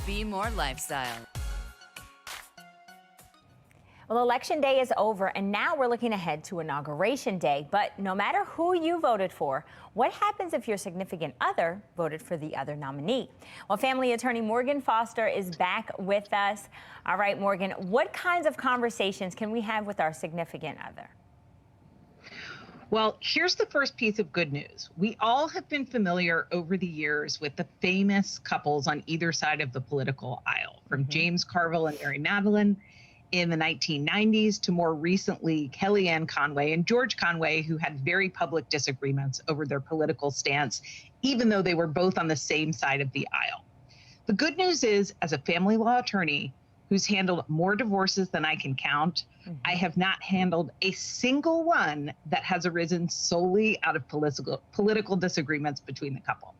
Be More Lifestyle. Well, Election Day is over, and now we're looking ahead to Inauguration Day. But no matter who you voted for, what happens if your significant other voted for the other nominee? Well, family attorney Morgan Foster is back with us. All right, Morgan, what kinds of conversations can we have with our significant other? Well, here's the first piece of good news. We all have been familiar over the years with the famous couples on either side of the political aisle, from James Carville and Mary Madeline in the 1990s to more recently Kellyanne Conway and George Conway, who had very public disagreements over their political stance, even though they were both on the same side of the aisle. The good news is, as a family law attorney who's handled more divorces than I can count, I have not handled a single one that has arisen solely out of political disagreements between the couple.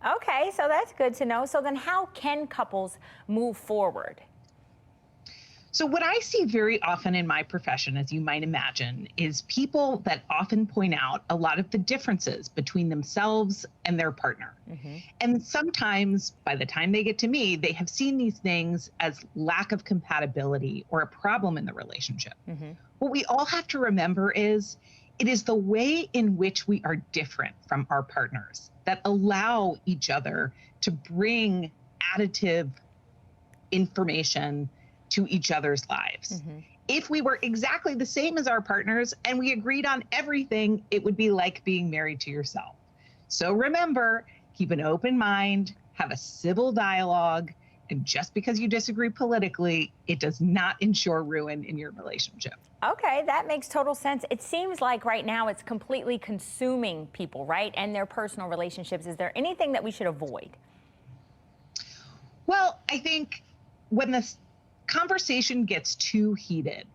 Okay, so that's good to know. So then how can couples move forward? So what I see very often in my profession, as you might imagine, is people that often point out a lot of the differences between themselves and their partner. And sometimes by the time they get to me, they have seen these things as lack of compatibility or a problem in the relationship. What we all have to remember is it is the way in which we are different from our partners that allow each other to bring additive information to each other's lives. If we were exactly the same as our partners and we agreed on everything, it would be like being married to yourself. So remember, keep an open mind, have a civil dialogue, and just because you disagree politically, it does not ensure ruin in your relationship. Okay, that makes total sense. It seems like right now it's completely consuming people, right? And their personal relationships. Is there anything that we should avoid? Well, I think when the conversation gets too heated,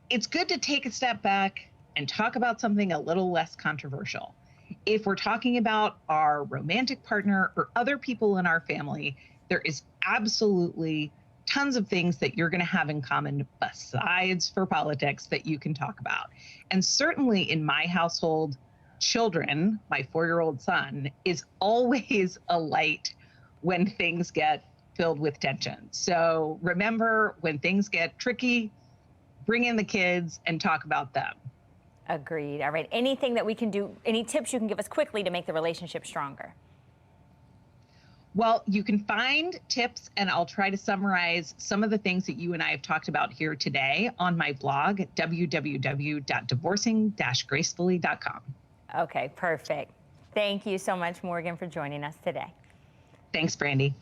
it's good to take a step back and talk about something a little less controversial. If we're talking about our romantic partner or other people in our family, there is absolutely tons of things that you're going to have in common besides for politics that you can talk about. And certainly in my household, children, my 4-year-old son, is always a light when things get filled with tension. So remember, when things get tricky, bring in the kids and talk about them. Agreed. All right. Anything that we can do, any tips you can give us quickly to make the relationship stronger? Well, you can find tips, and I'll try to summarize some of the things that you and I have talked about here today on my blog at www.divorcing-gracefully.com. Okay, perfect. Thank you so much, Morgan, for joining us today. Thanks, Brandy.